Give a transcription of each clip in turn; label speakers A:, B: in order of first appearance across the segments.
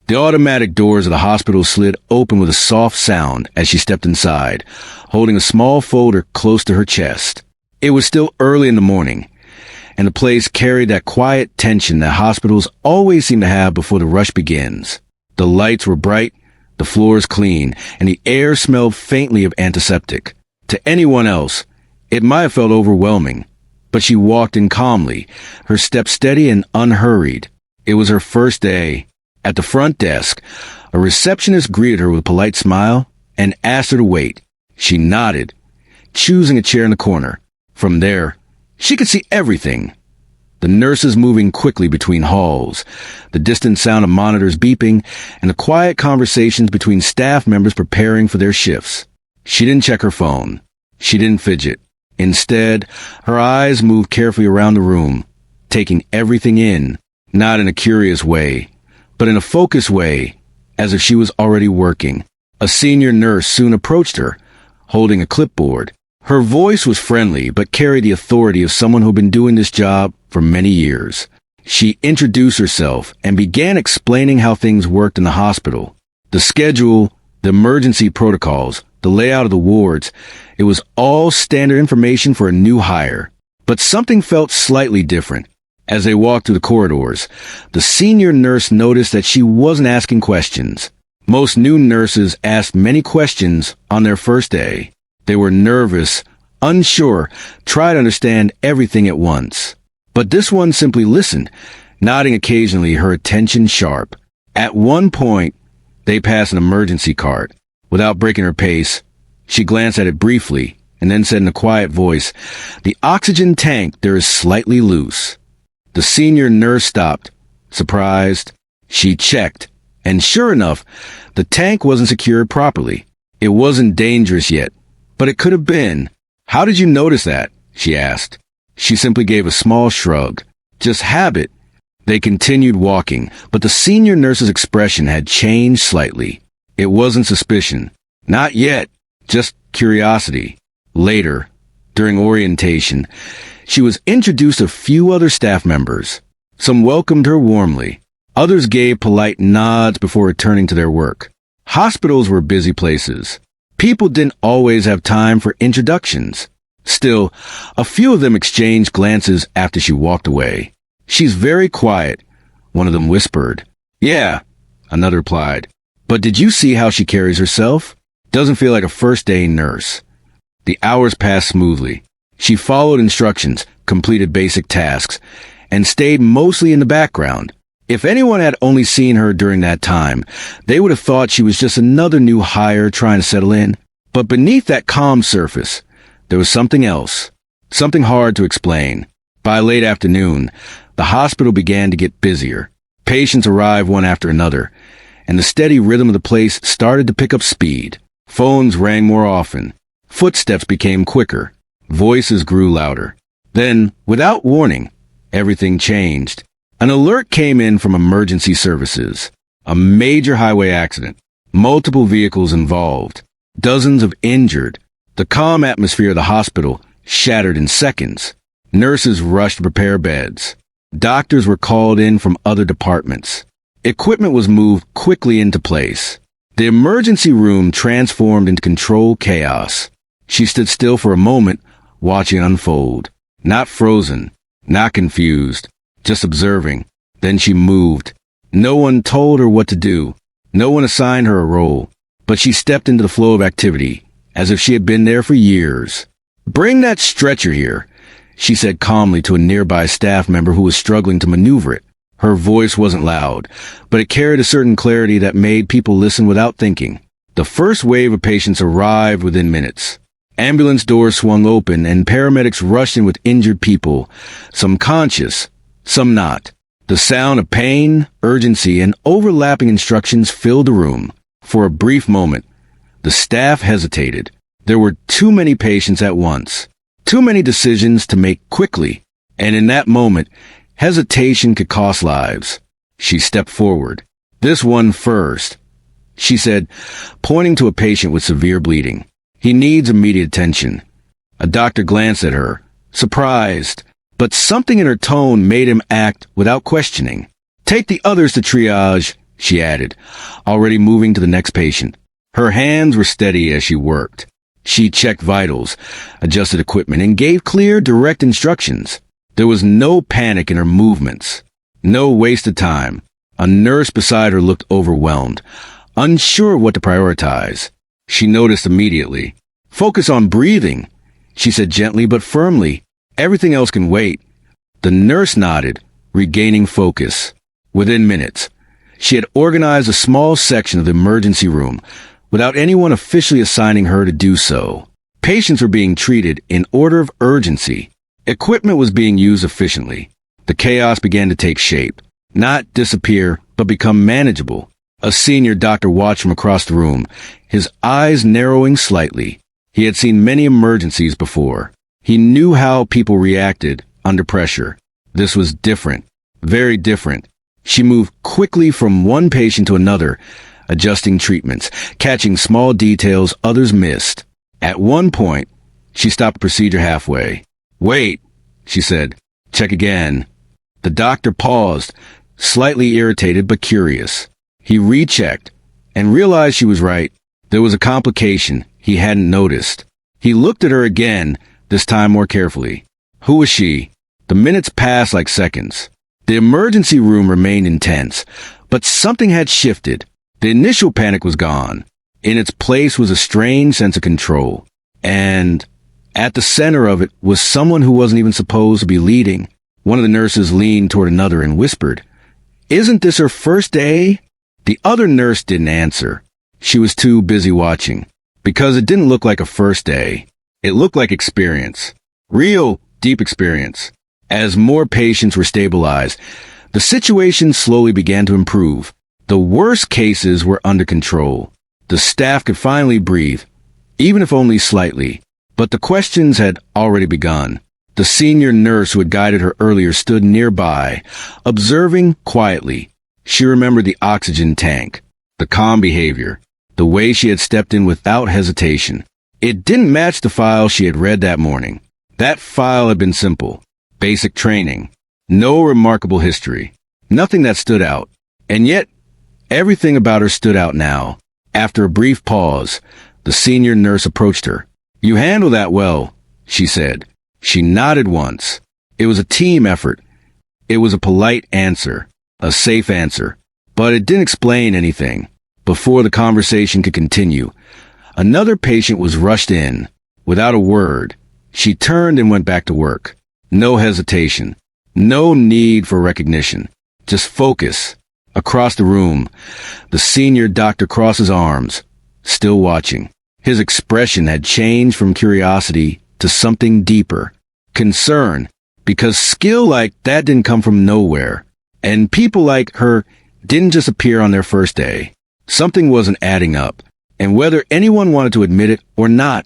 A: The automatic doors of the hospital slid open with a soft sound as she stepped inside, holding a small folder close to her chest. It was still early in the morning, and the place carried that quiet tension that hospitals always seem to have before the rush begins. The lights were bright, the floors clean, and the air smelled faintly of antiseptic. To anyone else, it might have felt overwhelming, but she walked in calmly, her step steady and unhurried. It was her first day. At the front desk, a receptionist greeted her with a polite smile and asked her to wait. She nodded, choosing a chair in the corner. From there, she could see everything. The nurses moving quickly between halls, the distant sound of monitors beeping, and the quiet conversations between staff members preparing for their shifts. She didn't check her phone. She didn't fidget. Instead, her eyes moved carefully around the room, taking everything in, not in a curious way, but in a focused way, as if she was already working. A senior nurse soon approached her, holding a clipboard. Her voice was friendly, but carried the authority of someone who had been doing this job for many years. She introduced herself and began explaining how things worked in the hospital. The schedule, the emergency protocols, the layout of the wards, it was all standard information for a new hire. But something felt slightly different. As they walked through the corridors, the senior nurse noticed that she wasn't asking questions. Most new nurses asked many questions on their first day. They were nervous, unsure, tried to understand everything at once. But this one simply listened, nodding occasionally, her attention sharp. At one point, they passed an emergency cart. Without breaking her pace, she glanced at it briefly and then said in a quiet voice, "The oxygen tank there is slightly loose." The senior nurse stopped, surprised. She checked, and sure enough, the tank wasn't secured properly. It wasn't dangerous yet, but it could have been. "How did you notice that?" she asked. She simply gave a small shrug. "Just habit." They continued walking, but the senior nurse's expression had changed slightly. It wasn't suspicion. Not yet, just curiosity. Later, during orientation, she was introduced to a few other staff members. Some welcomed her warmly. Others gave polite nods before returning to their work. Hospitals were busy places. People didn't always have time for introductions. Still, a few of them exchanged glances after she walked away. "She's very quiet," one of them whispered. "Yeah," another replied. "But did you see how she carries herself? Doesn't feel like a first-day nurse." The hours passed smoothly. She followed instructions, completed basic tasks, and stayed mostly in the background. If anyone had only seen her during that time, they would have thought she was just another new hire trying to settle in. But beneath that calm surface, there was something else, something hard to explain. By late afternoon, the hospital began to get busier. Patients arrived one after another, and the steady rhythm of the place started to pick up speed. Phones rang more often. Footsteps became quicker. Voices grew louder. Then, without warning, everything changed. An alert came in from emergency services. A major highway accident. Multiple vehicles involved. Dozens of injured. The calm atmosphere of the hospital shattered in seconds. Nurses rushed to prepare beds. Doctors were called in from other departments. Equipment was moved quickly into place. The emergency room transformed into controlled chaos. She stood still for a moment, watching it unfold. Not frozen, not confused, just observing. Then she moved. No one told her what to do. No one assigned her a role. But she stepped into the flow of activity, as if she had been there for years. "Bring that stretcher here," she said calmly to a nearby staff member who was struggling to maneuver it. Her voice wasn't loud, but it carried a certain clarity that made people listen without thinking. The first wave of patients arrived within minutes. Ambulance doors swung open and paramedics rushed in with injured people, some conscious, some not. The sound of pain, urgency, and overlapping instructions filled the room. For a brief moment, the staff hesitated. There were too many patients at once, too many decisions to make quickly, and in that moment, hesitation could cost lives. She stepped forward. "This one first," she said, pointing to a patient with severe bleeding. "He needs immediate attention." A doctor glanced at her, surprised, but something in her tone made him act without questioning. "Take the others to triage," she added, already moving to the next patient. Her hands were steady as she worked. She checked vitals, adjusted equipment, and gave clear, direct instructions. There was no panic in her movements, no waste of time. A nurse beside her looked overwhelmed, unsure what to prioritize. She noticed immediately. "Focus on breathing," she said gently but firmly. "Everything else can wait." The nurse nodded, regaining focus. Within minutes, she had organized a small section of the emergency room without anyone officially assigning her to do so. Patients were being treated in order of urgency. Equipment was being used efficiently. The chaos began to take shape, not disappear, but become manageable. A senior doctor watched from across the room, his eyes narrowing slightly. He had seen many emergencies before. He knew how people reacted under pressure. This was different, very different. She moved quickly from one patient to another, adjusting treatments, catching small details others missed. At one point, she stopped the procedure halfway. "Wait," she said. "Check again." The doctor paused, slightly irritated but curious. He rechecked and realized she was right. There was a complication he hadn't noticed. He looked at her again, this time more carefully. Who was she? The minutes passed like seconds. The emergency room remained intense, but something had shifted. The initial panic was gone. In its place was a strange sense of control. And at the center of it was someone who wasn't even supposed to be leading. One of the nurses leaned toward another and whispered, "Isn't this her first day?" The other nurse didn't answer. She was too busy watching. Because it didn't look like a first day. It looked like experience. Real, deep experience. As more patients were stabilized, the situation slowly began to improve. The worst cases were under control. The staff could finally breathe, even if only slightly. But the questions had already begun. The senior nurse who had guided her earlier stood nearby, observing quietly. She remembered the oxygen tank, the calm behavior, the way she had stepped in without hesitation. It didn't match the file she had read that morning. That file had been simple. Basic training. No remarkable history. Nothing that stood out. And yet, everything about her stood out now. After a brief pause, the senior nurse approached her. "You handle that well," she said. She nodded once. It was a team effort. It was a polite answer, a safe answer. But it didn't explain anything. Before the conversation could continue, another patient was rushed in. Without a word, she turned and went back to work. No hesitation. No need for recognition. Just focus. Across the room, the senior doctor crossed his arms, still watching. His expression had changed from curiosity to something deeper. Concern. Because skill like that didn't come from nowhere. And people like her didn't just appear on their first day. Something wasn't adding up. And whether anyone wanted to admit it or not,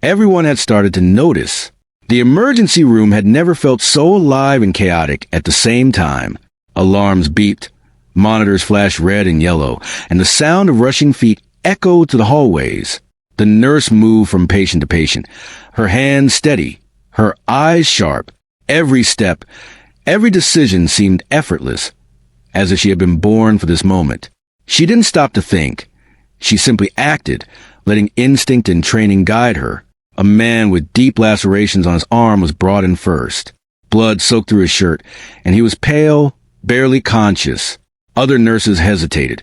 A: everyone had started to notice. The emergency room had never felt so alive and chaotic at the same time. Alarms beeped, monitors flashed red and yellow, and the sound of rushing feet echoed to the hallways. The nurse moved from patient to patient, her hands steady, her eyes sharp. Every step, every decision seemed effortless, as if she had been born for this moment. She didn't stop to think. She simply acted, letting instinct and training guide her. A man with deep lacerations on his arm was brought in first. Blood soaked through his shirt, and he was pale, barely conscious. Other nurses hesitated,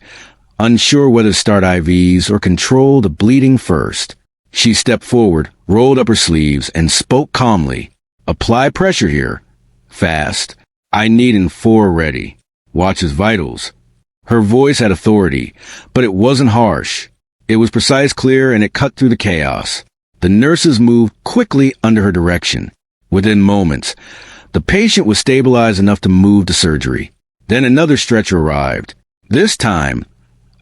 A: unsure whether to start IVs or control the bleeding first. She stepped forward, rolled up her sleeves, and spoke calmly. "Apply pressure here. Fast. I need in 4 ready. Watch his vitals." Her voice had authority, but it wasn't harsh. It was precise, clear, and it cut through the chaos. The nurses moved quickly under her direction. Within moments, the patient was stabilized enough to move to surgery. Then another stretcher arrived. This time,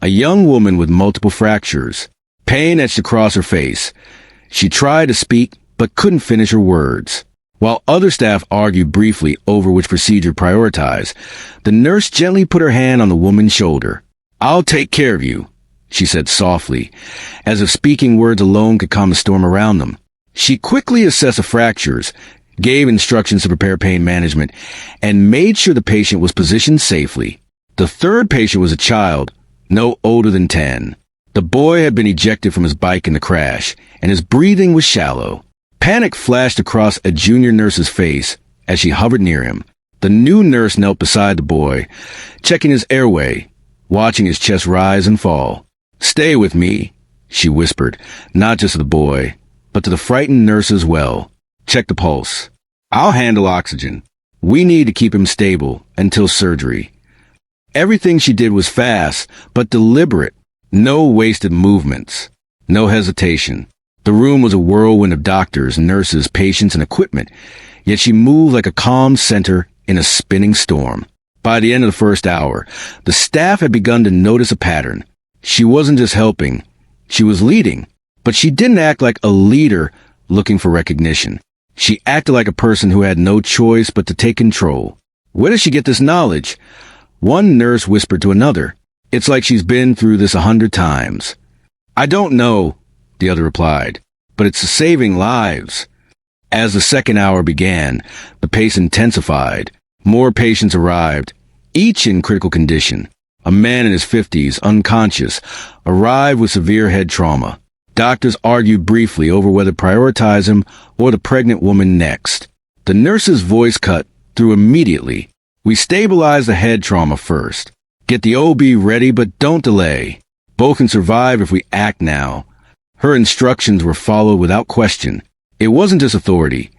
A: a young woman with multiple fractures. Pain etched across her face. She tried to speak, but couldn't finish her words. While other staff argued briefly over which procedure to prioritize, the nurse gently put her hand on the woman's shoulder. "I'll take care of you," she said softly, as if speaking words alone could calm the storm around them. She quickly assessed the fractures, gave instructions to prepare pain management, and made sure the patient was positioned safely. The third patient was a child, no older than 10. The boy had been ejected from his bike in the crash, and his breathing was shallow. Panic flashed across a junior nurse's face as she hovered near him. The new nurse knelt beside the boy, checking his airway, watching his chest rise and fall. "Stay with me," she whispered, not just to the boy, but to the frightened nurse as well. "Check the pulse. I'll handle oxygen. We need to keep him stable until surgery." Everything she did was fast, but deliberate. No wasted movements. No hesitation. The room was a whirlwind of doctors, nurses, patients, and equipment, yet she moved like a calm center in a spinning storm. By the end of the first hour, the staff had begun to notice a pattern. She wasn't just helping, she was leading, but she didn't act like a leader looking for recognition. She acted like a person who had no choice but to take control. "Where does she get this knowledge?" One nurse whispered to another. "It's like she's been through this 100 times. "I don't know," the other replied, "but it's saving lives." As the second hour began, the pace intensified. More patients arrived, each in critical condition. A man in his 50s, unconscious, arrived with severe head trauma. Doctors argued briefly over whether to prioritize him or the pregnant woman next. The nurse's voice cut through immediately. "We stabilize the head trauma first. Get the OB ready, but don't delay. Both can survive if we act now." Her instructions were followed without question. It wasn't just authority.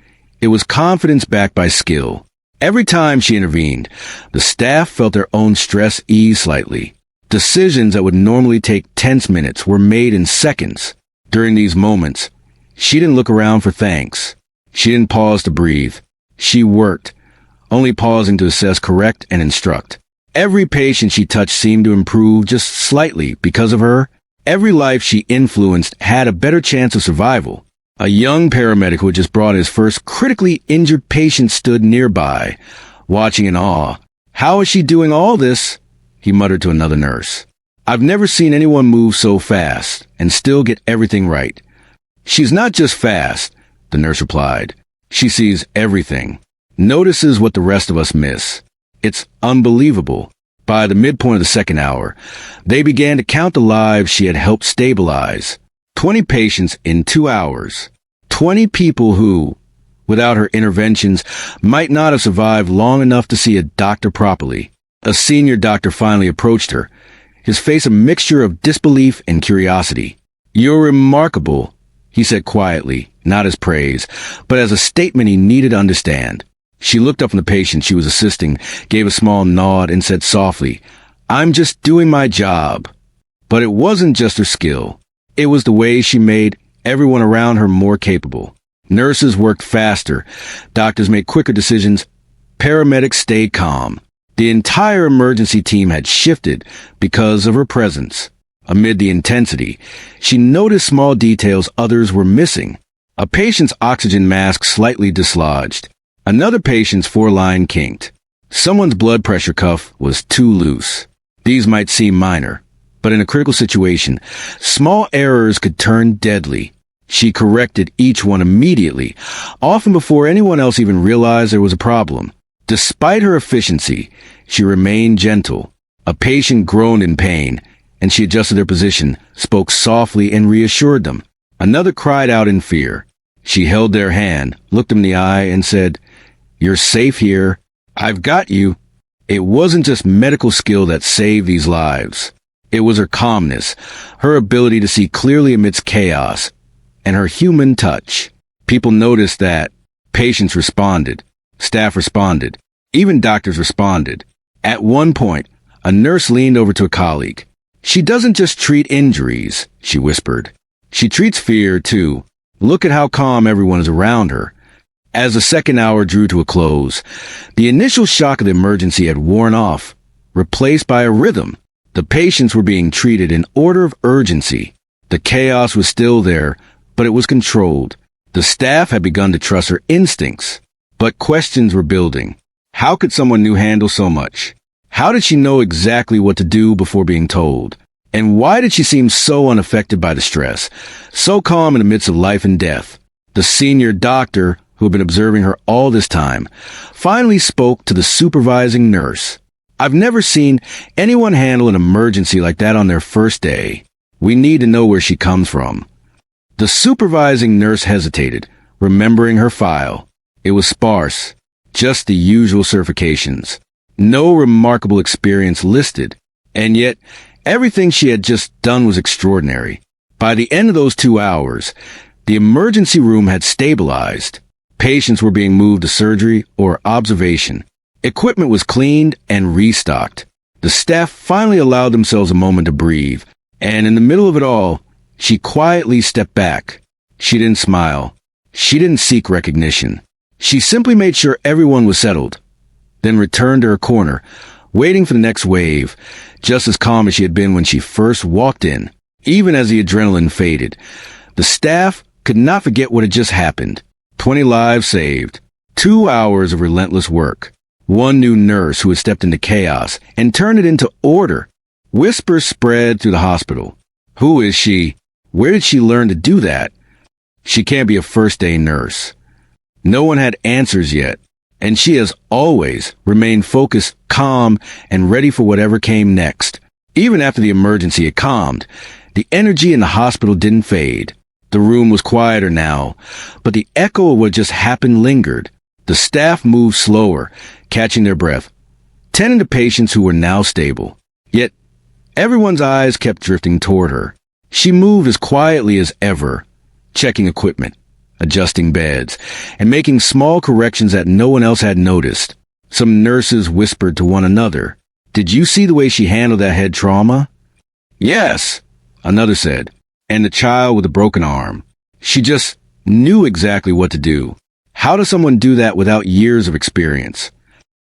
A: It was confidence backed by skill. Every time she intervened, the staff felt their own stress ease slightly. Decisions that would normally take tense minutes were made in seconds. During these moments, she didn't look around for thanks. She didn't pause to breathe. She worked, only pausing to assess, correct, and instruct. Every patient she touched seemed to improve just slightly because of her. Every life she influenced had a better chance of survival. A young paramedic who had just brought his first critically injured patient stood nearby, watching in awe. "How is she doing all this?" he muttered to another nurse. "I've never seen anyone move so fast and still get everything right." "She's not just fast," the nurse replied. "She sees everything, notices what the rest of us miss. It's unbelievable." By the midpoint of the second hour, they began to count the lives she had helped stabilize. 20 patients in 2 hours. 20 people who, without her interventions, might not have survived long enough to see a doctor properly. A senior doctor finally approached her, his face a mixture of disbelief and curiosity. "You're remarkable," he said quietly, not as praise, but as a statement he needed to understand. She looked up from the patient she was assisting, gave a small nod, and said softly, "I'm just doing my job." But it wasn't just her skill. It was the way she made everyone around her more capable. Nurses worked faster. Doctors made quicker decisions. Paramedics stayed calm. The entire emergency team had shifted because of her presence. Amid the intensity, she noticed small details others were missing. A patient's oxygen mask slightly dislodged. Another patient's foreline kinked. Someone's blood pressure cuff was too loose. These might seem minor, but in a critical situation, small errors could turn deadly. She corrected each one immediately, often before anyone else even realized there was a problem. Despite her efficiency, she remained gentle. A patient groaned in pain, and she adjusted their position, spoke softly, and reassured them. Another cried out in fear. She held their hand, looked them in the eye, and said, "You're safe here. I've got you." It wasn't just medical skill that saved these lives. It was her calmness, her ability to see clearly amidst chaos, and her human touch. People noticed that. Patients responded. Staff responded. Even doctors responded. At one point, a nurse leaned over to a colleague. "She doesn't just treat injuries," she whispered. "She treats fear, too. Look at how calm everyone is around her." As the second hour drew to a close, the initial shock of the emergency had worn off, replaced by a rhythm. The patients were being treated in order of urgency. The chaos was still there, but it was controlled. The staff had begun to trust her instincts, but questions were building. How could someone new handle so much? How did she know exactly what to do before being told? And why did she seem so unaffected by the stress, so calm in the midst of life and death? The senior doctor, who had been observing her all this time, finally spoke to the supervising nurse. I've never seen anyone handle an emergency like that on their first day. We need to know where she comes from." The supervising nurse hesitated, remembering her file. It was sparse, just the usual certifications. No remarkable experience listed, and yet everything she had just done was extraordinary. By the end of those 2 hours, the emergency room had stabilized. Patients were being moved to surgery or observation. Equipment was cleaned and restocked. The staff finally allowed themselves a moment to breathe, and in the middle of it all, she quietly stepped back. She didn't smile. She didn't seek recognition. She simply made sure everyone was settled, then returned to her corner, waiting for the next wave, just as calm as she had been when she first walked in. Even as the adrenaline faded, the staff could not forget what had just happened. 20 lives saved, 2 hours of relentless work, one new nurse who had stepped into chaos and turned it into order. Whispers spread through the hospital. Who is she? Where did she learn to do that? She can't be a first-day nurse. No one had answers yet, and she has always remained focused, calm, and ready for whatever came next. Even after the emergency had calmed, the energy in the hospital didn't fade. The room was quieter now, but the echo of what just happened lingered. The staff moved slower, catching their breath, tending to patients who were now stable. Yet, everyone's eyes kept drifting toward her. She moved as quietly as ever, checking equipment, adjusting beds, and making small corrections that no one else had noticed. Some nurses whispered to one another, "Did you see the way she handled that head trauma?" "Yes," another said, "and the child with a broken arm. She just knew exactly what to do." How does someone do that without years of experience?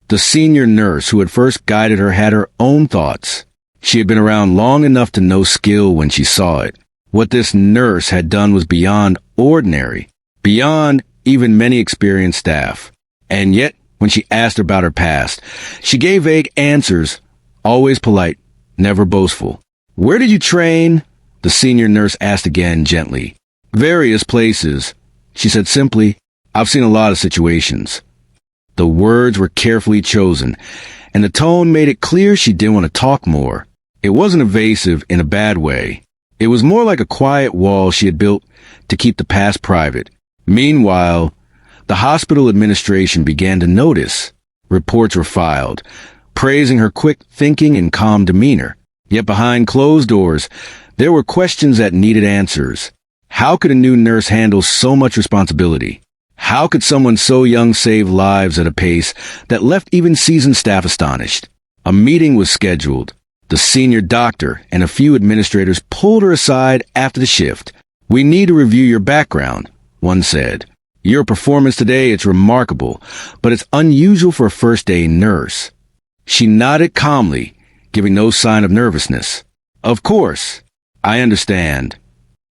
A: The senior nurse who had first guided her had her own thoughts. She had been around long enough to know skill when she saw it. What this nurse had done was beyond ordinary, beyond even many experienced staff. And yet, when she asked about her past, she gave vague answers, always polite, never boastful. "Where did you train?" the senior nurse asked again gently. "Various places," she said simply. "I've seen a lot of situations." The words were carefully chosen, and the tone made it clear she didn't want to talk more. It wasn't evasive in a bad way. It was more like a quiet wall she had built to keep the past private. Meanwhile, the hospital administration began to notice. Reports were filed, praising her quick thinking and calm demeanor. Yet behind closed doors, there were questions that needed answers. How could a new nurse handle so much responsibility? How could someone so young save lives at a pace that left even seasoned staff astonished? A meeting was scheduled. The senior doctor and a few administrators pulled her aside after the shift. "We need to review your background," one said. "Your performance today is remarkable, but it's unusual for a first-day nurse." She nodded calmly, giving no sign of nervousness. "Of course, I understand."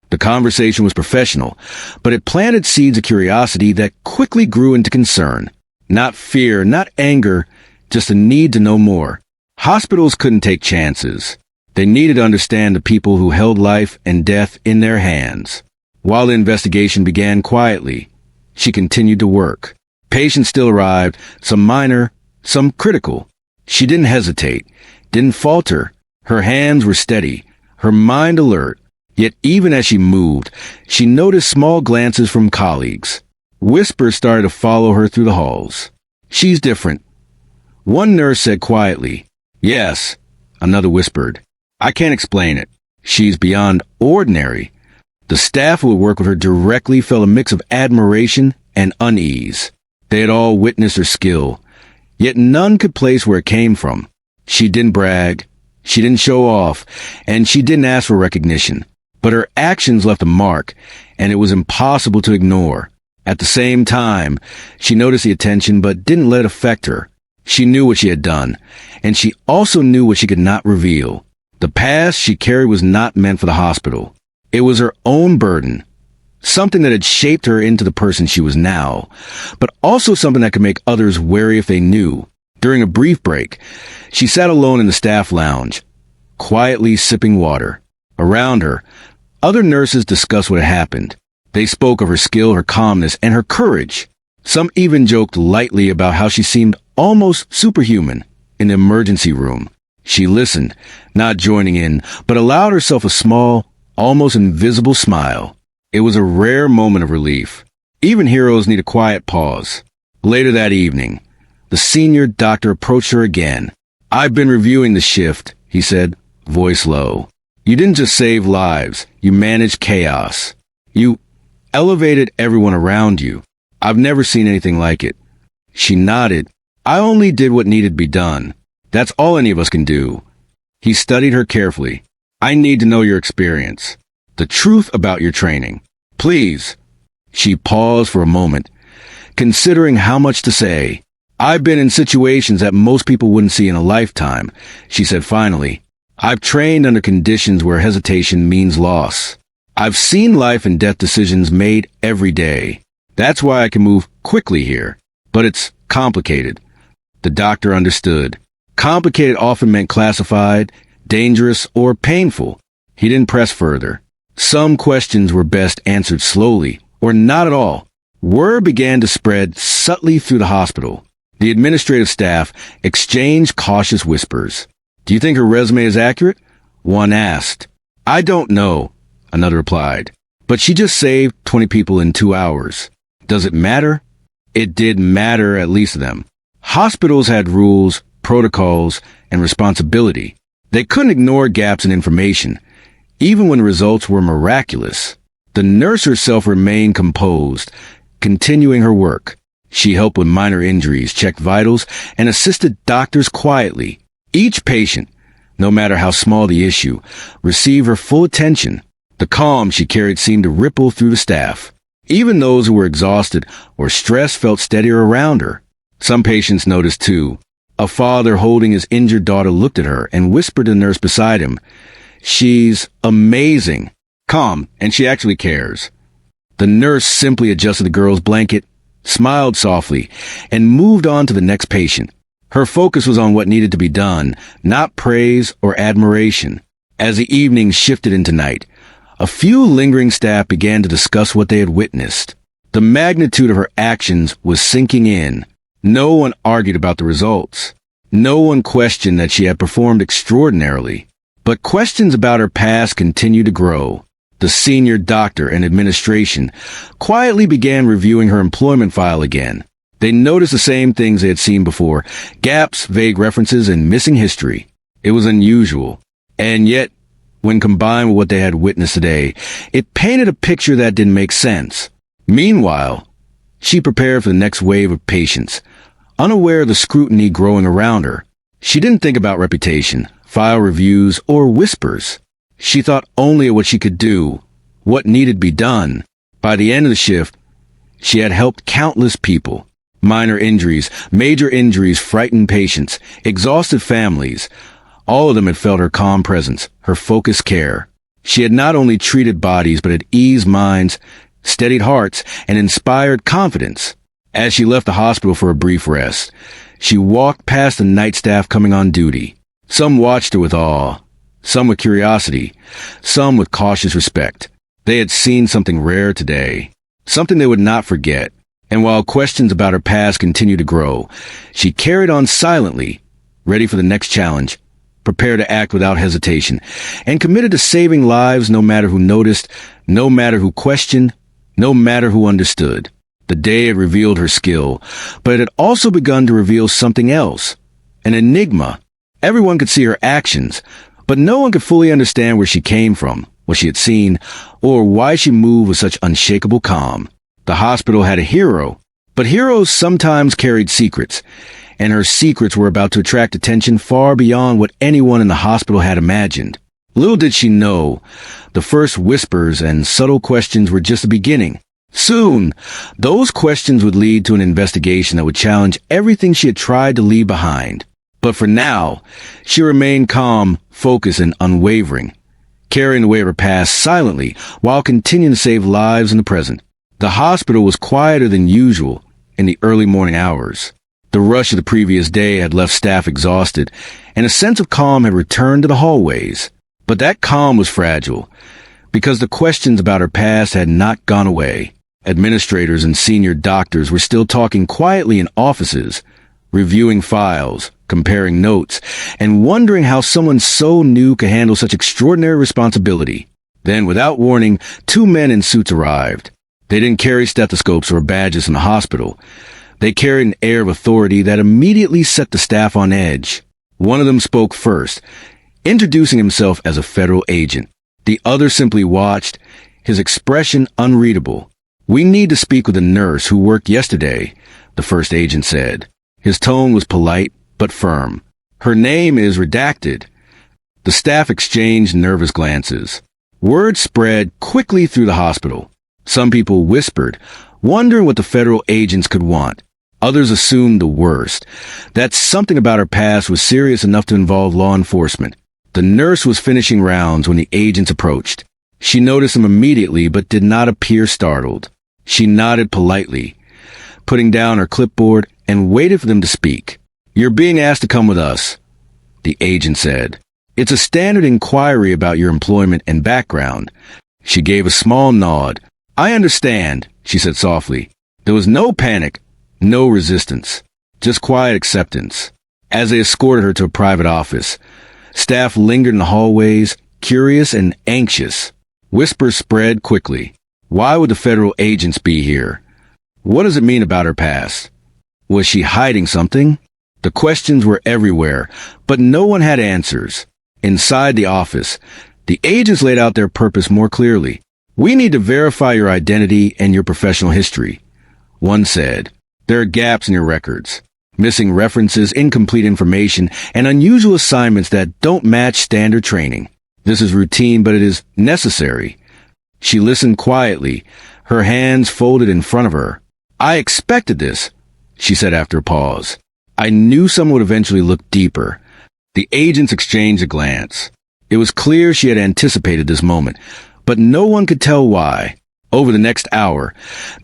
A: The conversation was professional, but it planted seeds of curiosity that quickly grew into concern. Not fear, not anger, just a need to know more. Hospitals couldn't take chances. They needed to understand the people who held life and death in their hands. While the investigation began quietly, she continued to work. Patients still arrived, some minor, some critical. She didn't hesitate, didn't falter. Her hands were steady, her mind alert. Yet even as she moved, she noticed small glances from colleagues. Whispers started to follow her through the halls. "She's different," one nurse said quietly. "Yes," another whispered. "I can't explain it. She's beyond ordinary." The staff who would work with her directly felt a mix of admiration and unease. They had all witnessed her skill, yet none could place where it came from. She didn't brag, she didn't show off, and she didn't ask for recognition. But her actions left a mark, and it was impossible to ignore. At the same time, she noticed the attention but didn't let it affect her. She knew what she had done, and she also knew what she could not reveal. The past she carried was not meant for the hospital. It was her own burden, something that had shaped her into the person she was now, but also something that could make others wary if they knew. During a brief break, she sat alone in the staff lounge, quietly sipping water. Around her, other nurses discussed what had happened. They spoke of her skill, her calmness, and her courage. Some even joked lightly about how she seemed almost superhuman. in the emergency room. She listened, not joining in, but allowed herself a small, almost invisible smile. It was a rare moment of relief. Even heroes need a quiet pause. Later that evening, the senior doctor approached her again. "I've been reviewing the shift," he said, voice low. "You didn't just save lives, you managed chaos. You elevated everyone around you. I've never seen anything like it." She nodded. "I only did what needed to be done. That's all any of us can do." He studied her carefully. "I need to know your experience. The truth about your training. Please." She paused for a moment, considering how much to say. "I've been in situations that most people wouldn't see in a lifetime," she said finally. "I've trained under conditions where hesitation means loss. I've seen life and death decisions made every day. That's why I can move quickly here. But it's complicated." The doctor understood. Complicated often meant classified, dangerous, or painful. He didn't press further. Some questions were best answered slowly, or not at all. Word began to spread subtly through the hospital. The administrative staff exchanged cautious whispers. "Do you think her resume is accurate?" one asked. "I don't know," another replied. "But she just saved 20 people in 2 hours. Does it matter?" It did matter, at least to them. Hospitals had rules, protocols, and responsibility. They couldn't ignore gaps in information, even when the results were miraculous. The nurse herself remained composed, continuing her work. She helped with minor injuries, checked vitals, and assisted doctors quietly. Each patient, no matter how small the issue, received her full attention. The calm she carried seemed to ripple through the staff. Even those who were exhausted or stressed felt steadier around her. Some patients noticed too. A father holding his injured daughter looked at her and whispered to the nurse beside him, "She's amazing, calm, and she actually cares." The nurse simply adjusted the girl's blanket, smiled softly, and moved on to the next patient. Her focus was on what needed to be done, not praise or admiration. As the evening shifted into night, a few lingering staff began to discuss what they had witnessed. The magnitude of her actions was sinking in. No one argued about the results. No one questioned that she had performed extraordinarily. But questions about her past continued to grow. The senior doctor and administration quietly began reviewing her employment file again. They noticed the same things they had seen before: gaps, vague references, and missing history. It was unusual. And yet, when combined with what they had witnessed today, it painted a picture that didn't make sense. Meanwhile, she prepared for the next wave of patients, unaware of the scrutiny growing around her. She didn't think about reputation, file reviews, or whispers. She thought only of what she could do, what needed to be done. By the end of the shift, she had helped countless people. Minor injuries, major injuries frightened patients, exhausted families. All of them had felt her calm presence, her focused care. She had not only treated bodies, but had eased minds, steadied hearts, and inspired confidence. As she left the hospital for a brief rest, she walked past the night staff coming on duty. Some watched her with awe, some with curiosity, some with cautious respect. They had seen something rare today, something they would not forget. And while questions about her past continued to grow, she carried on silently, ready for the next challenge, prepared to act without hesitation, and committed to saving lives no matter who noticed, no matter who questioned, no matter who understood. The day had revealed her skill, but it had also begun to reveal something else, an enigma. Everyone could see her actions, but no one could fully understand where she came from, what she had seen, or why she moved with such unshakable calm. The hospital had a hero, but heroes sometimes carried secrets, and her secrets were about to attract attention far beyond what anyone in the hospital had imagined. Little did she know, the first whispers and subtle questions were just the beginning. Soon, those questions would lead to an investigation that would challenge everything she had tried to leave behind. But for now, she remained calm, focused, and unwavering, carrying the weight of her past silently while continuing to save lives in the present. The hospital was quieter than usual in the early morning hours. The rush of the previous day had left staff exhausted, and a sense of calm had returned to the hallways. But that calm was fragile, because the questions about her past had not gone away. Administrators and senior doctors were still talking quietly in offices, reviewing files, comparing notes, and wondering how someone so new could handle such extraordinary responsibility. Then, without warning, 2 men in suits arrived. They didn't carry stethoscopes or badges in the hospital. They carried an air of authority that immediately set the staff on edge. One of them spoke first, introducing himself as a federal agent. The other simply watched, his expression unreadable. "We need to speak with a nurse who worked yesterday," the first agent said. His tone was polite but firm. "Her name is redacted." The staff exchanged nervous glances. Word spread quickly through the hospital. Some people whispered, wondering what the federal agents could want. Others assumed the worst, that something about her past was serious enough to involve law enforcement. The nurse was finishing rounds when the agents approached. She noticed him immediately but did not appear startled. She nodded politely, putting down her clipboard, and waited for them to speak. "You're being asked to come with us," the agent said. "It's a standard inquiry about your employment and background." She gave a small nod. "I understand," she said softly. There was no panic, no resistance, just quiet acceptance. As they escorted her to a private office, staff lingered in the hallways, curious and anxious. Whispers spread quickly. Why would the federal agents be here? What does it mean about her past? Was she hiding something? The questions were everywhere, but no one had answers. Inside the office, the agents laid out their purpose more clearly. "We need to verify your identity and your professional history," one said. "There are gaps in your records, missing references, incomplete information, and unusual assignments that don't match standard training. This is routine, but it is necessary." She listened quietly, her hands folded in front of her. "I expected this," she said after a pause. "I knew someone would eventually look deeper." The agents exchanged a glance. It was clear she had anticipated this moment, but no one could tell why. Over the next hour,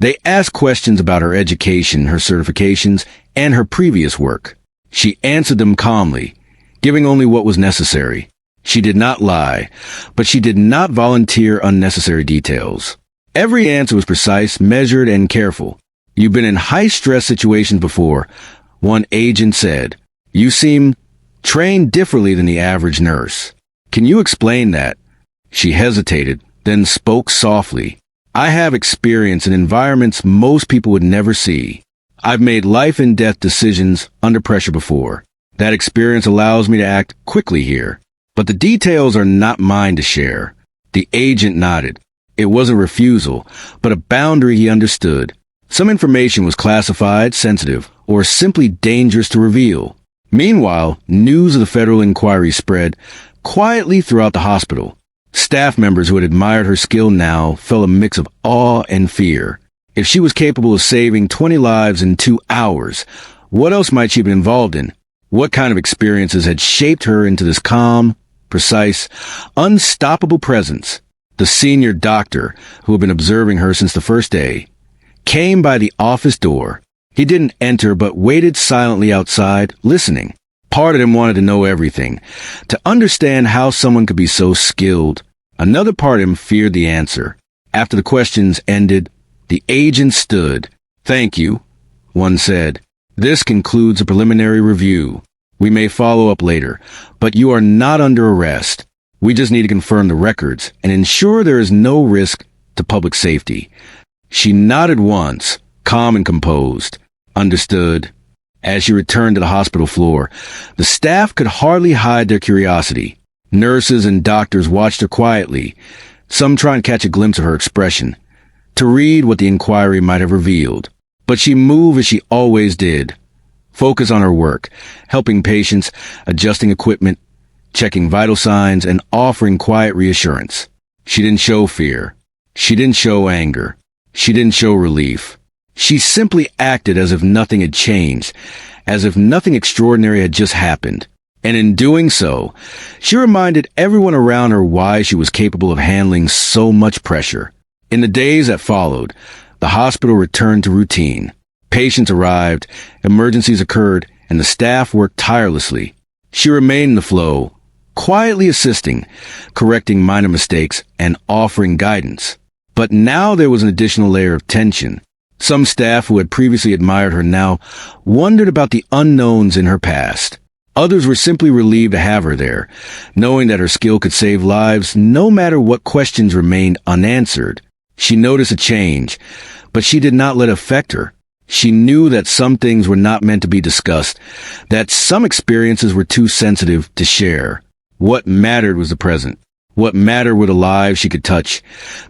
A: they asked questions about her education, her certifications, and her previous work. She answered them calmly, giving only what was necessary. She did not lie, but she did not volunteer unnecessary details. Every answer was precise, measured, and careful. "You've been in high-stress situations before," one agent said. "You seem trained differently than the average nurse. Can you explain that?" She hesitated, then spoke softly. "I have experience in environments most people would never see. I've made life-and-death decisions under pressure before. That experience allows me to act quickly here. But the details are not mine to share." The agent nodded. It wasn't refusal, but a boundary he understood. Some information was classified, sensitive, or simply dangerous to reveal. Meanwhile, news of the federal inquiry spread quietly throughout the hospital. Staff members who had admired her skill now felt a mix of awe and fear. If she was capable of saving 20 lives in 2 hours, what else might she have been involved in? What kind of experiences had shaped her into this calm, precise, unstoppable presence? The senior doctor, who had been observing her since the first day, came by the office door. He didn't enter but waited silently outside, listening. Part of him wanted to know everything, to understand how someone could be so skilled. Another part of him feared the answer. After the questions ended, the agent stood. "Thank you," one said. "This concludes a preliminary review. We may follow up later, but you are not under arrest. We just need to confirm the records and ensure there is no risk to public safety." She nodded once, calm and composed. "Understood." As she returned to the hospital floor, the staff could hardly hide their curiosity. Nurses and doctors watched her quietly, some trying to catch a glimpse of her expression, to read what the inquiry might have revealed. But she moved as she always did. Focus on her work, helping patients, adjusting equipment, checking vital signs, and offering quiet reassurance. She didn't show fear. She didn't show anger. She didn't show relief. She simply acted as if nothing had changed, as if nothing extraordinary had just happened. And in doing so, she reminded everyone around her why she was capable of handling so much pressure. In the days that followed, the hospital returned to routine. Patients arrived, emergencies occurred, and the staff worked tirelessly. She remained in the flow, quietly assisting, correcting minor mistakes, and offering guidance. But now there was an additional layer of tension. Some staff who had previously admired her now wondered about the unknowns in her past. Others were simply relieved to have her there, knowing that her skill could save lives no matter what questions remained unanswered. She noticed a change, but she did not let it affect her. She knew that some things were not meant to be discussed, that some experiences were too sensitive to share. What mattered was the present. What mattered were the lives she could touch,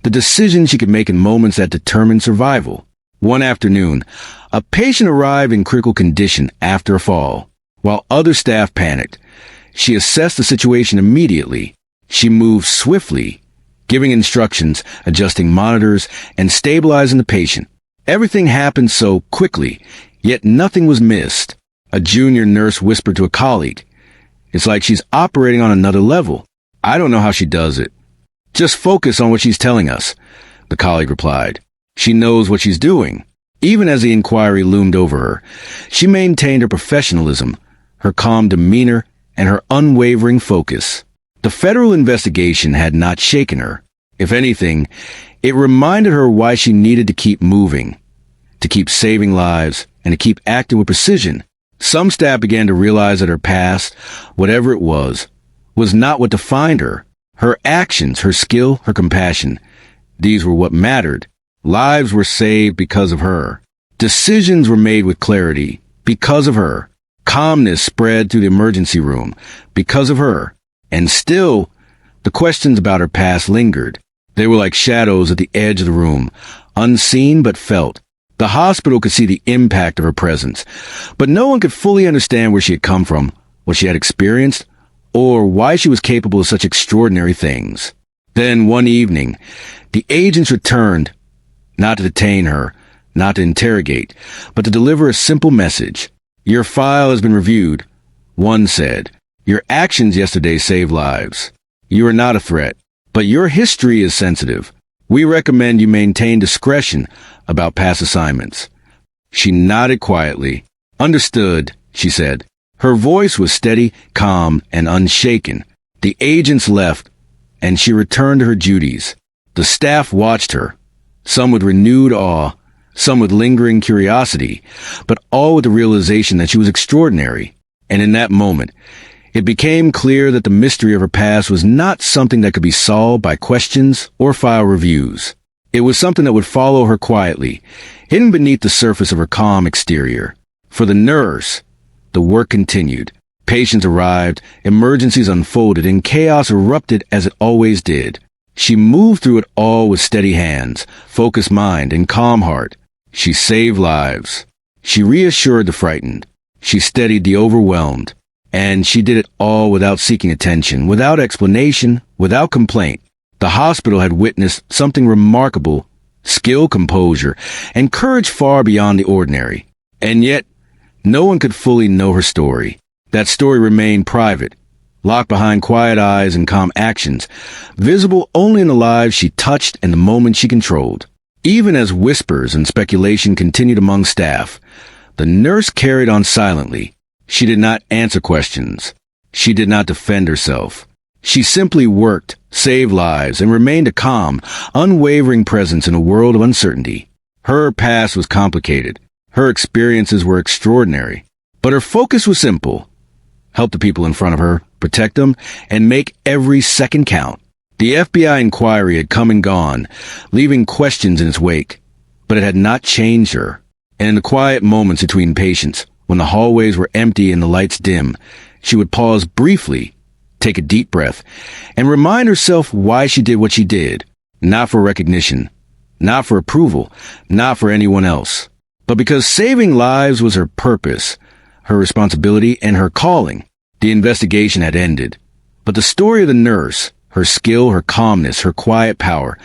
A: the decisions she could make in moments that determined survival. One afternoon, a patient arrived in critical condition after a fall. While other staff panicked, she assessed the situation immediately. She moved swiftly, giving instructions, adjusting monitors, and stabilizing the patient. Everything happened so quickly, yet nothing was missed. A junior nurse whispered to a colleague, "It's like she's operating on another level. I don't know how she does it." "Just focus on what she's telling us," the colleague replied. "She knows what she's doing." Even as the inquiry loomed over her, she maintained her professionalism, her calm demeanor, and her unwavering focus. The federal investigation had not shaken her. If anything, it reminded her why she needed to keep moving, to keep saving lives, and to keep acting with precision. Some staff began to realize that her past, whatever it was not what defined her. Her actions, her skill, her compassion, these were what mattered. Lives were saved because of her. Decisions were made with clarity because of her. Calmness spread through the emergency room because of her. And still, the questions about her past lingered. They were like shadows at the edge of the room, unseen but felt. The hospital could see the impact of her presence, but no one could fully understand where she had come from, what she had experienced, or why she was capable of such extraordinary things. Then, one evening, the agents returned, not to detain her, not to interrogate, but to deliver a simple message. "Your file has been reviewed," one said. "Your actions yesterday saved lives. You are not a threat, but your history is sensitive. We recommend you maintain discretion about past assignments." She nodded quietly. "Understood," she said. Her voice was steady, calm, and unshaken. The agents left, and she returned to her duties. The staff watched her, some with renewed awe, some with lingering curiosity, but all with the realization that she was extraordinary. And in that moment, it became clear that the mystery of her past was not something that could be solved by questions or file reviews. It was something that would follow her quietly, hidden beneath the surface of her calm exterior. For the nurse, the work continued. Patients arrived, emergencies unfolded, and chaos erupted as it always did. She moved through it all with steady hands, focused mind, and calm heart. She saved lives. She reassured the frightened. She steadied the overwhelmed. And she did it all without seeking attention, without explanation, without complaint. The hospital had witnessed something remarkable: skill, composure, and courage far beyond the ordinary. And yet, no one could fully know her story. That story remained private, locked behind quiet eyes and calm actions, visible only in the lives she touched and the moments she controlled. Even as whispers and speculation continued among staff, the nurse carried on silently. She did not answer questions. She did not defend herself. She simply worked, saved lives, and remained a calm, unwavering presence in a world of uncertainty. Her past was complicated. Her experiences were extraordinary. But her focus was simple: help the people in front of her, protect them, and make every second count. The FBI inquiry had come and gone, leaving questions in its wake. But it had not changed her. And in the quiet moments between patients, when the hallways were empty and the lights dim, she would pause briefly, take a deep breath, and remind herself why she did what she did. Not for recognition, not for approval, not for anyone else, but because saving lives was her purpose, her responsibility, and her calling. The investigation had ended, but the story of the nurse, her skill, her calmness, her quiet power,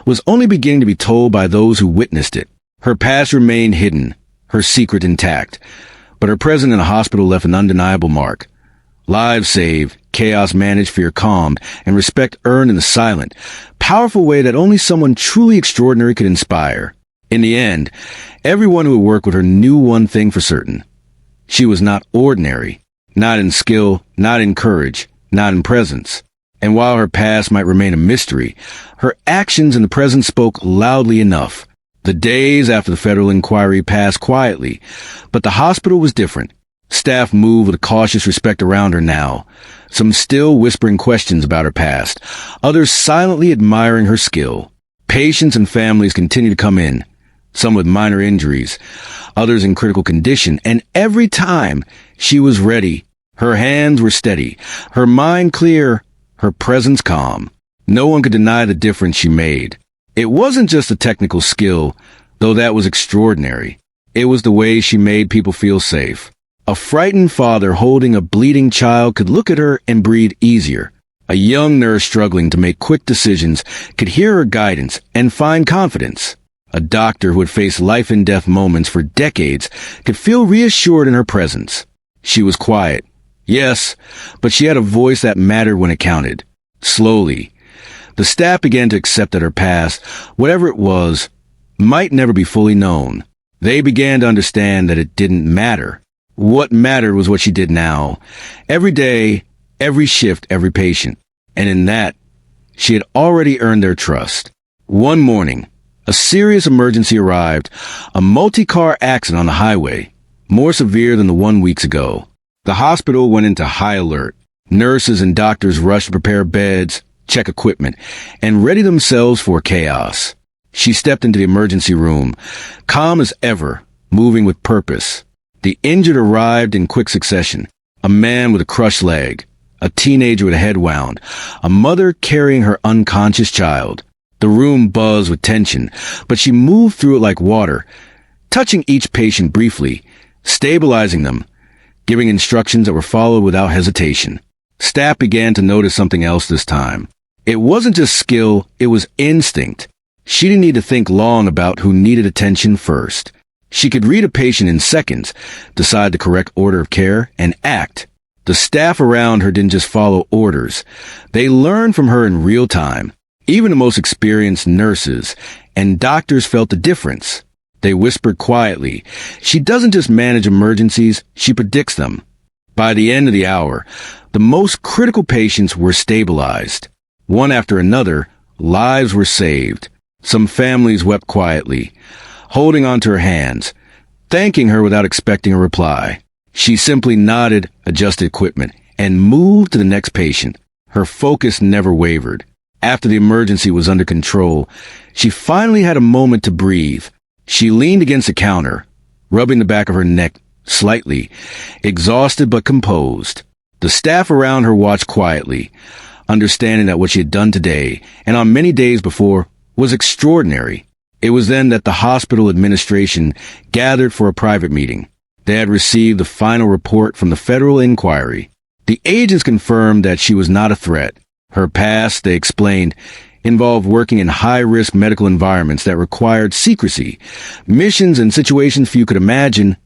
A: was only beginning to be told by those who witnessed it. Her past remained hidden, her secret intact, but her presence in the hospital left an undeniable mark. Lives saved, chaos managed, fear calmed, and respect earned in the silent, powerful way that only someone truly extraordinary could inspire. In the end, everyone who would work with her knew one thing for certain: she was not ordinary, not in skill, not in courage, not in presence. And while her past might remain a mystery, her actions in the present spoke loudly enough. The days after the federal inquiry passed quietly, but the hospital was different. Staff moved with a cautious respect around her now, some still whispering questions about her past, others silently admiring her skill. Patients and families continued to come in, some with minor injuries, others in critical condition, and every time she was ready. Her hands were steady, her mind clear, her presence calm. No one could deny the difference she made. It wasn't just a technical skill, though that was extraordinary. It was the way she made people feel safe. A frightened father holding a bleeding child could look at her and breathe easier. A young nurse struggling to make quick decisions could hear her guidance and find confidence. A doctor who had faced life-and-death moments for decades could feel reassured in her presence. She was quiet, yes, but she had a voice that mattered when it counted. Slowly, the staff began to accept that her past, whatever it was, might never be fully known. They began to understand that it didn't matter. What mattered was what she did now. Every day, every shift, every patient. And in that, she had already earned their trust. One morning, a serious emergency arrived, a multi-car accident on the highway, more severe than the one weeks ago. The hospital went into high alert. Nurses and doctors rushed to prepare beds, check equipment, and ready themselves for chaos. She stepped into the emergency room, calm as ever, moving with purpose. The injured arrived in quick succession. A man with a crushed leg, a teenager with a head wound, a mother carrying her unconscious child. The room buzzed with tension, but she moved through it like water, touching each patient briefly, stabilizing them, giving instructions that were followed without hesitation. Staff began to notice something else this time. It wasn't just skill, it was instinct. She didn't need to think long about who needed attention first. She could read a patient in seconds, decide the correct order of care, and act. The staff around her didn't just follow orders. They learned from her in real time. Even the most experienced nurses and doctors felt the difference. They whispered quietly, "She doesn't just manage emergencies, she predicts them." By the end of the hour, the most critical patients were stabilized. One after another, lives were saved. Some families wept quietly, holding onto her hands, thanking her without expecting a reply. She simply nodded, adjusted equipment, and moved to the next patient. Her focus never wavered. After the emergency was under control, she finally had a moment to breathe. She leaned against the counter, rubbing the back of her neck slightly, exhausted but composed. The staff around her watched quietly, understanding that what she had done today, and on many days before, was extraordinary. It was then that the hospital administration gathered for a private meeting. They had received the final report from the federal inquiry. The agents confirmed that she was not a threat. Her past, they explained, involved working in high-risk medical environments that required secrecy, missions and situations few could imagine,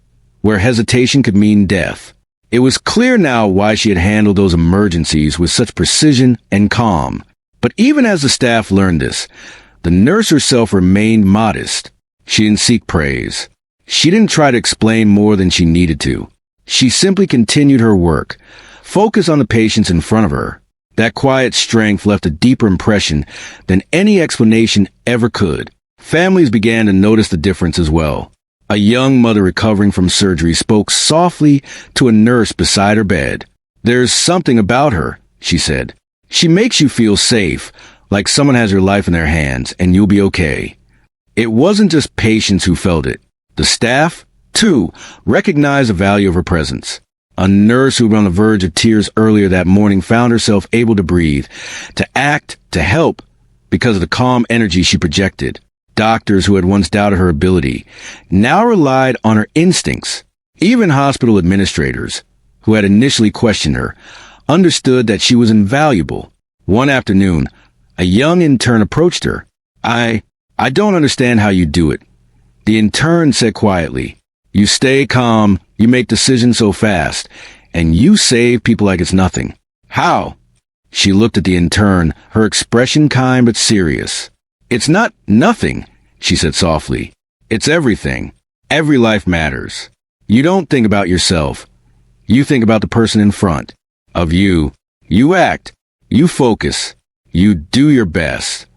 A: where hesitation could mean death. It was clear now why she had handled those emergencies with such precision and calm. But even as the staff learned this, the nurse herself remained modest. She didn't seek praise. She didn't try to explain more than she needed to. She simply continued her work, focused on the patients in front of her. That quiet strength left a deeper impression than any explanation ever could. Families began to notice the difference as well. A young mother recovering from surgery spoke softly to a nurse beside her bed. "There's something about her," she said. "She makes you feel safe, like someone has your life in their hands, and you'll be okay." It wasn't just patients who felt it. The staff, too, recognized the value of her presence. A nurse who was on the verge of tears earlier that morning found herself able to breathe, to act, to help, because of the calm energy she projected. Doctors who had once doubted her ability now relied on her instincts. Even hospital administrators, who had initially questioned her, understood that she was invaluable. One afternoon, a young intern approached her. I don't understand how you do it." The intern said quietly, "You stay calm, you make decisions so fast, and you save people like it's nothing." "How?" She looked at the intern, her expression kind but serious. "It's not nothing," she said softly. "It's everything. Every life matters. You don't think about yourself. You think about the person in front of you. You act. You focus. You do your best."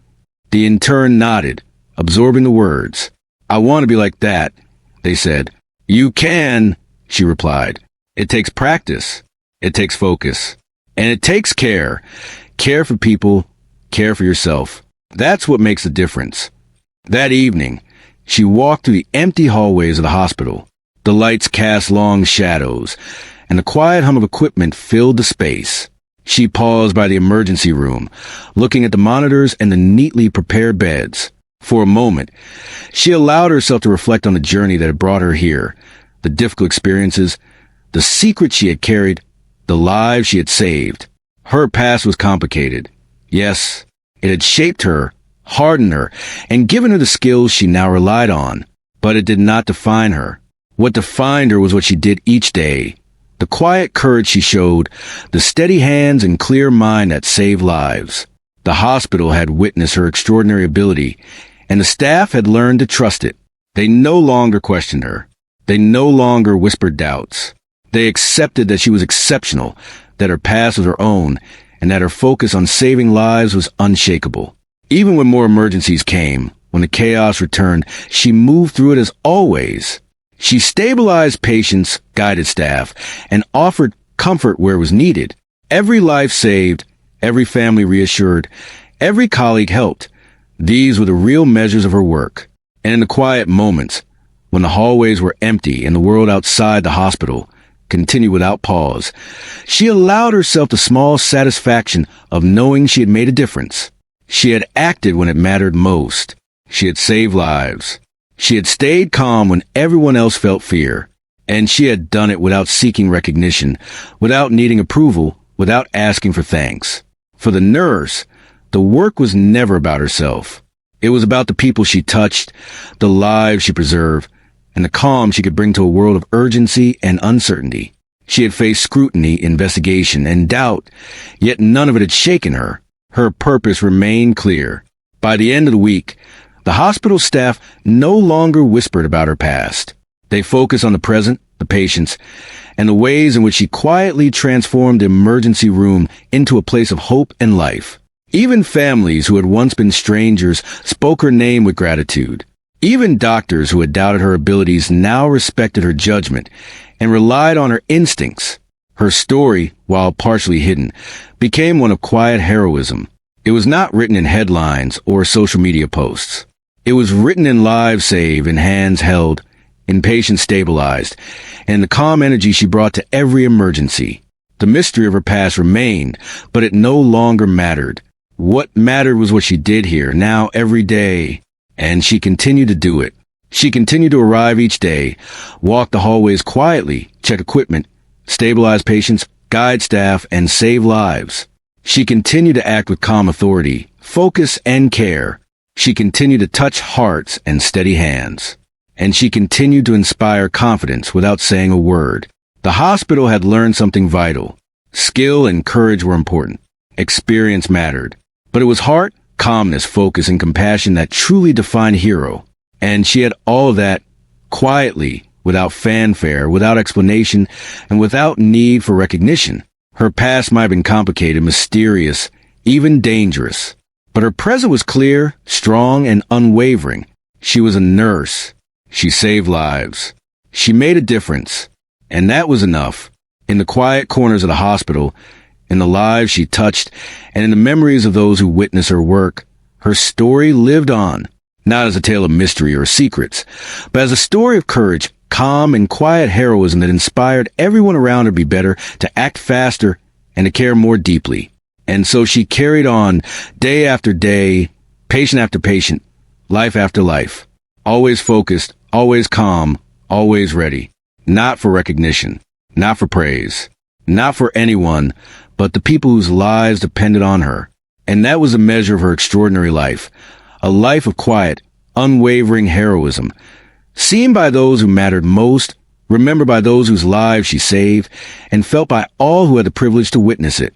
A: The intern nodded, absorbing the words. "I want to be like that," they said. "You can," she replied. It takes practice. It takes focus. And it takes care. Care for people, care for yourself. That's what makes a difference. That evening, she walked through the empty hallways of the hospital. The lights cast long shadows, and the quiet hum of equipment filled the space. She paused by the emergency room, looking at the monitors and the neatly prepared beds. For a moment, she allowed herself to reflect on the journey that had brought her here, the difficult experiences, the secrets she had carried, the lives she had saved. Her past was complicated. Yes, it had shaped her, hardened her, and given her the skills she now relied on. But it did not define her. What defined her was what she did each day. The quiet courage she showed, the steady hands and clear mind that saved lives. The hospital had witnessed her extraordinary ability, and the staff had learned to trust it. They no longer questioned her. They no longer whispered doubts. They accepted that she was exceptional, that her past was her own, and that her focus on saving lives was unshakable. Even when more emergencies came, when the chaos returned, she moved through it as always. She stabilized patients, guided staff, and offered comfort where it was needed. Every life saved, every family reassured, every colleague helped. These were the real measures of her work. And in the quiet moments, when the hallways were empty and the world outside the hospital continued without pause, she allowed herself the small satisfaction of knowing she had made a difference. She had acted when it mattered most. She had saved lives. She had stayed calm when everyone else felt fear. And she had done it without seeking recognition, without needing approval, without asking for thanks. For the nurse, the work was never about herself. It was about the people she touched, the lives she preserved, and the calm she could bring to a world of urgency and uncertainty. She had faced scrutiny, investigation, and doubt, yet none of it had shaken her. Her purpose remained clear. By the end of the week, the hospital staff no longer whispered about her past. They focused on the present, the patients, and the ways in which she quietly transformed the emergency room into a place of hope and life. Even families who had once been strangers spoke her name with gratitude. Even doctors who had doubted her abilities now respected her judgment and relied on her instincts. Her story, while partially hidden, became one of quiet heroism. It was not written in headlines or social media posts. It was written in lives saved, in hands held, in patients stabilized, and in the calm energy she brought to every emergency. The mystery of her past remained, but it no longer mattered. What mattered was what she did here, now every day. And she continued to do it. She continued to arrive each day, walk the hallways quietly, check equipment, stabilize patients, guide staff, and save lives. She continued to act with calm authority, focus, and care. She continued to touch hearts and steady hands. And she continued to inspire confidence without saying a word. The hospital had learned something vital. Skill and courage were important. Experience mattered. But it was heart, calmness, focus, and compassion that truly defined a hero. And she had all of that quietly, without fanfare, without explanation, and without need for recognition. Her past might have been complicated, mysterious, even dangerous. But her present was clear, strong, and unwavering. She was a nurse. She saved lives. She made a difference. And that was enough. In the quiet corners of the hospital, in the lives she touched, and in the memories of those who witnessed her work, her story lived on. Not as a tale of mystery or secrets, but as a story of courage, calm and quiet heroism that inspired everyone around her to be better, to act faster, and to care more deeply. And so she carried on, day after day, patient after patient, life after life. Always focused, always calm, always ready. Not for recognition, not for praise, not for anyone, but the people whose lives depended on her. And that was a measure of her extraordinary life. A life of quiet, unwavering heroism, seen by those who mattered most, remembered by those whose lives she saved, and felt by all who had the privilege to witness it.